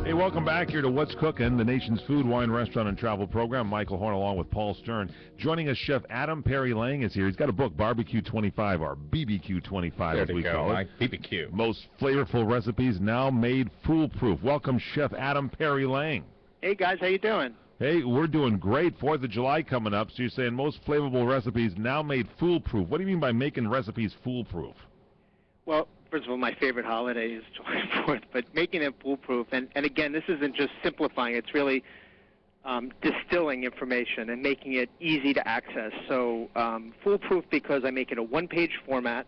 Hey, welcome back here to What's Cooking, the nation's food, wine, restaurant, and travel program. Michael Horn along with Paul Stern. Joining us, Chef Adam Perry Lang is here. He's got a book, Barbecue 25, or BBQ 25, as we call it. BBQ. Most flavorful recipes now made foolproof. Welcome, Chef Adam Perry Lang. Hey, guys. How you doing? Hey, we're doing great. 4th of July coming up, so you're saying most flavorful recipes now made foolproof. What do you mean by making recipes foolproof? Well, first of all, my favorite holiday is July 4th, but making it foolproof, and again, this isn't just simplifying, it's really distilling information and making it easy to access. So foolproof because I make it a one-page format,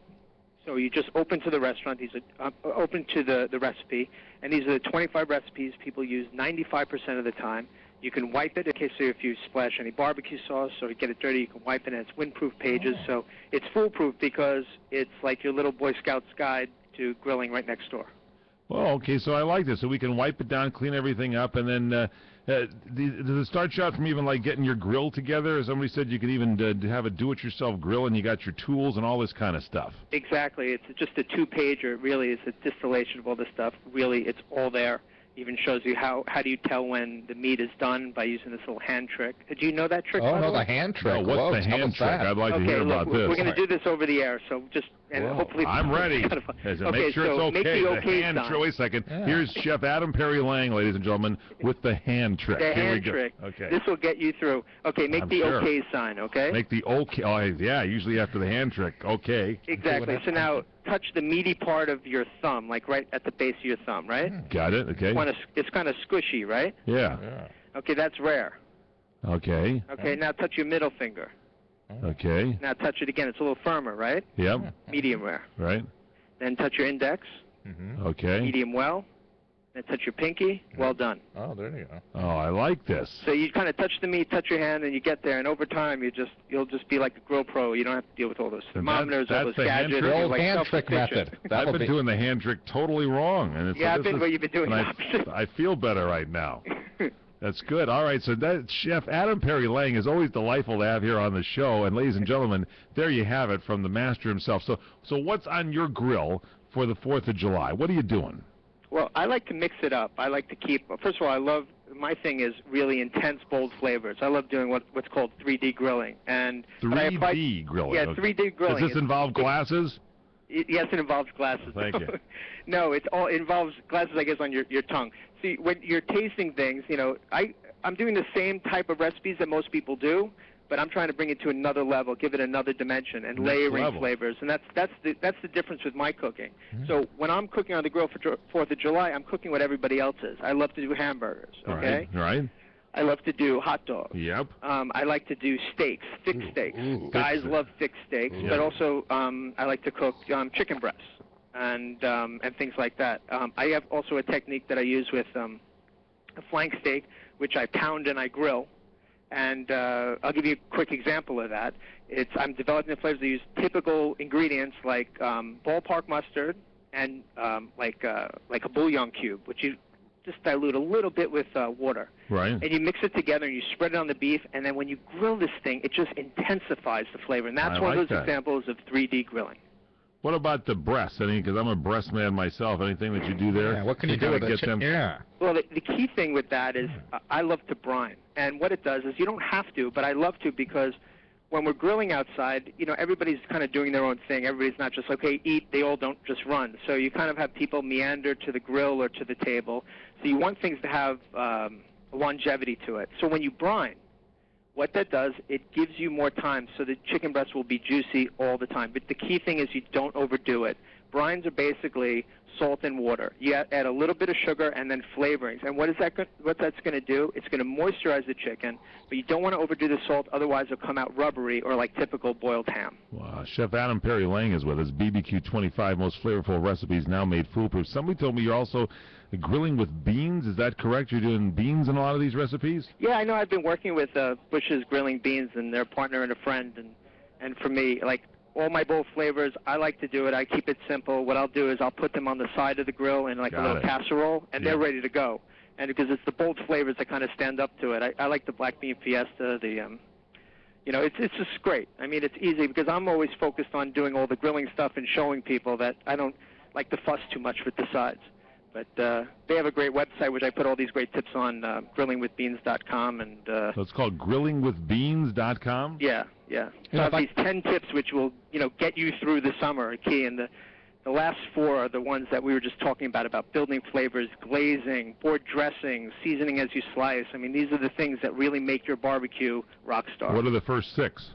so you just open to the restaurant, these are open to the recipe, and these are the 25 recipes people use 95% of the time. You can wipe it in case if you splash any barbecue sauce or get it dirty, you can wipe it, and it's windproof pages. So it's foolproof because it's like your little Boy Scout's guide to grilling right next door. Well, okay, so I like this. So we can wipe it down, clean everything up, and then does it start you out from even like getting your grill together? Somebody said you could even have a do-it-yourself grill, and you got your tools and all this kind of stuff. Exactly. It's just a two-pager. Really, it's a distillation of all this stuff. Really, it's all there. Even shows you how do you tell when the meat is done by using this little hand trick. Do you know that trick? Oh, no, the hand trick. No, what's the hand trick? I'd like to hear about this. We're going to do this over the air, so just hopefully. I'm ready. Kind of fun. Make sure it's okay. Make the okay hand sign. trick. Wait a second. Yeah. Here's Chef Adam Perry Lang, ladies and gentlemen, with the hand trick. The Here hand we go. trick. Okay. This will get you through. Okay, make the okay sign. Okay. Make the okay. Oh, yeah. Usually after the hand trick. Okay. Exactly. So now touch the meaty part of your thumb, like right at the base of your thumb, right? Got it. Okay. It's kind of squishy, right? Yeah. Okay, that's rare. Okay. Okay, now touch your middle finger. Okay. Now touch it again. It's a little firmer, right? Yep. Medium rare. Right. Then touch your index. Okay. Medium well. Then touch your pinky. Well done. Oh, there you go. Oh, I like this. So you kind of touch the meat, touch your hand, and you get there. And over time, you'll just be like a grill pro. You don't have to deal with all those thermometers, all those gadgets. The old hand trick method. I've been doing the hand trick totally wrong, and it's you've been doing the opposite. I feel better right now. That's good. All right, so that Chef Adam Perry Lang is always delightful to have here on the show. And ladies and gentlemen, there you have it from the master himself. So what's on your grill for the 4th of July? What are you doing? Well, I like to mix it up. I like to keep, first of all, my thing is really intense, bold flavors. I love doing what's called 3D grilling. And 3D grilling? Yeah, 3D grilling. Does this involve glasses? Yes, it involves glasses. Thank you. No, it involves glasses, I guess, on your tongue. See, when you're tasting things, I'm doing the same type of recipes that most people do, but I'm trying to bring it to another level, give it another dimension, and layering flavors. And that's the difference with my cooking. So when I'm cooking on the grill for 4th of July, I'm cooking what everybody else is. I love to do hamburgers, okay? Right. I love to do hot dogs. Yep. I like to do steaks, thick steaks. Guys love thick steaks, but also I like to cook chicken breasts and things like that. I have also a technique that I use with a flank steak, which I pound and I grill. And I'll give you a quick example of that. I'm developing the flavors. I use typical ingredients like ballpark mustard and like a bouillon cube, which you just dilute a little bit with water. Right. And you mix it together and you spread it on the beef, and then when you grill this thing, it just intensifies the flavor. And that's one of those examples of 3D grilling. What about the breast? Because I'm a breast man myself. Anything that you do there? Yeah, what can you do with it? Yeah. Well, the key thing with that is I love to brine. And what it does is you don't have to, but I love to because when we're grilling outside, everybody's kind of doing their own thing. Everybody's not just, okay, eat. They all don't just run. So you kind of have people meander to the grill or to the table. So you want things to have longevity to it. So when you brine, what that does, it gives you more time so the chicken breast will be juicy all the time. But the key thing is you don't overdo it. Brines are basically salt and water. You add a little bit of sugar and then flavorings. And what that's going to do, it's going to moisturize the chicken, but you don't want to overdo the salt, otherwise it'll come out rubbery or like typical boiled ham. Wow. Chef Adam Perry Lang is with us. BBQ 25, most flavorful recipes now made foolproof. Somebody told me you're also grilling with beans. Is that correct? You're doing beans in a lot of these recipes? Yeah, I know. I've been working with Bush's Grilling Beans, and their partner and a friend, and for me, like, all my bold flavors, I like to do it. I keep it simple. What I'll do is I'll put them on the side of the grill in like a little casserole, and they're ready to go. And because it's the bold flavors that kind of stand up to it. I like the black bean fiesta, it's just great. I mean, it's easy because I'm always focused on doing all the grilling stuff and showing people that I don't like to fuss too much with the sides. But they have a great website, which I put all these great tips on, grillingwithbeans.com. And so it's called grillingwithbeans.com? Yeah. So I have these 10 tips which will, get you through the summer, key. And the last 4 are the ones that we were just talking about building flavors, glazing, board dressing, seasoning as you slice. I mean, these are the things that really make your barbecue rock star. What are the first 6?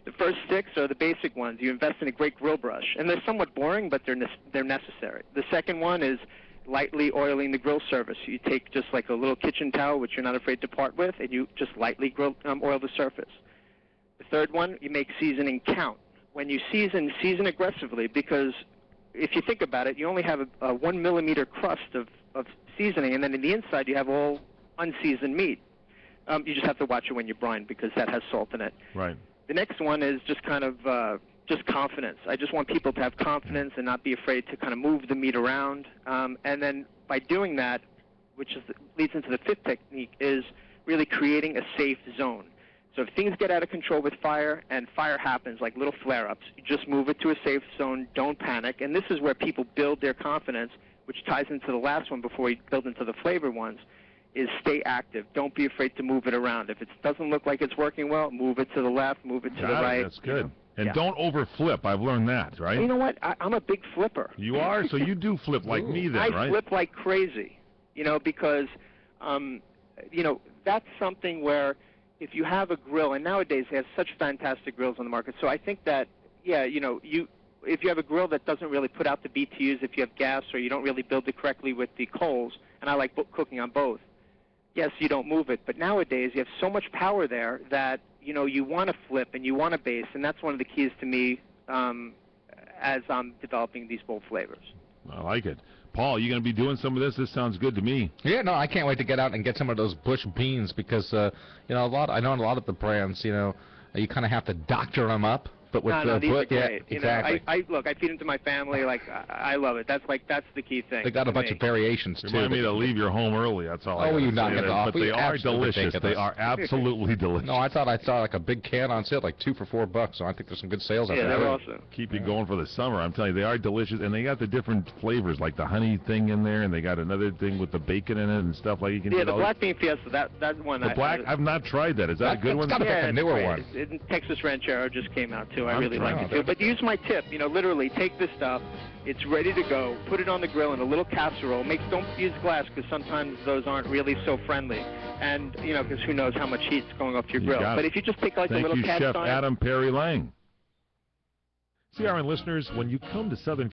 The first 6 are the basic ones. You invest in a great grill brush. And they're somewhat boring, but they're necessary. The second one is lightly oiling the grill surface. You take just like a little kitchen towel, which you're not afraid to part with, and you just lightly oil the surface. The third one, you make seasoning count. When you season aggressively, because if you think about it, you only have a 1 millimeter crust of seasoning, and then in the inside you have all unseasoned meat. You just have to watch it when you brine, because that has salt in it. Right. The next one is just kind of just confidence. I just want people to have confidence and not be afraid to kind of move the meat around. And then by doing that, which leads into the 5th technique, is really creating a safe zone. So if things get out of control with fire and fire happens, like little flare-ups, you just move it to a safe zone, don't panic. And this is where people build their confidence, which ties into the last one before we build into the flavor ones, is stay active. Don't be afraid to move it around. If it doesn't look like it's working well, move it to the left, move it to the right. That's good. And don't over-flip. I've learned that, right? You know what? I'm a big flipper. You are? So you do flip like me then, right? I flip like crazy, because, that's something where if you have a grill, and nowadays they have such fantastic grills on the market, so I think that, if you have a grill that doesn't really put out the BTUs, if you have gas or you don't really build it correctly with the coals, and I like cooking on both, yes, you don't move it. But nowadays you have so much power there that, you want to flip and you want to base, and that's one of the keys to me as I'm developing these bold flavors. I like it. Paul, you going to be doing some of this? This sounds good to me. Yeah, no, I can't wait to get out and get some of those bush beans because, I know a lot of the brands, you kind of have to doctor them up. But with these are great. Exactly. I feed them to my family. I love it. That's the key thing. They got a bunch of variations too. Remind me to leave your home early. That's all. Oh, you knock it off. But they are delicious. They are absolutely delicious. No, I thought I saw like a big can on sale, like 2 for $4. So I think there's some good sales out there. Yeah, they're awesome. Keep you going for the summer. I'm telling you, they are delicious, and they got the different flavors, like the honey thing in there, and they got another thing with the bacon in it and stuff like you can. Yeah, the black bean fiesta. That one. The black. I've not tried that. Is that a good one? It's got a newer one. Texas Ranchero just came out too. I really like it too. But use my tip, literally take this stuff, it's ready to go, put it on the grill in a little casserole. Don't use glass because sometimes those aren't really so friendly, and because who knows how much heat's going off your grill. But if you just take like a little cast iron. Thank you, Chef Adam Perry Lang. CRN listeners, when you come to Southern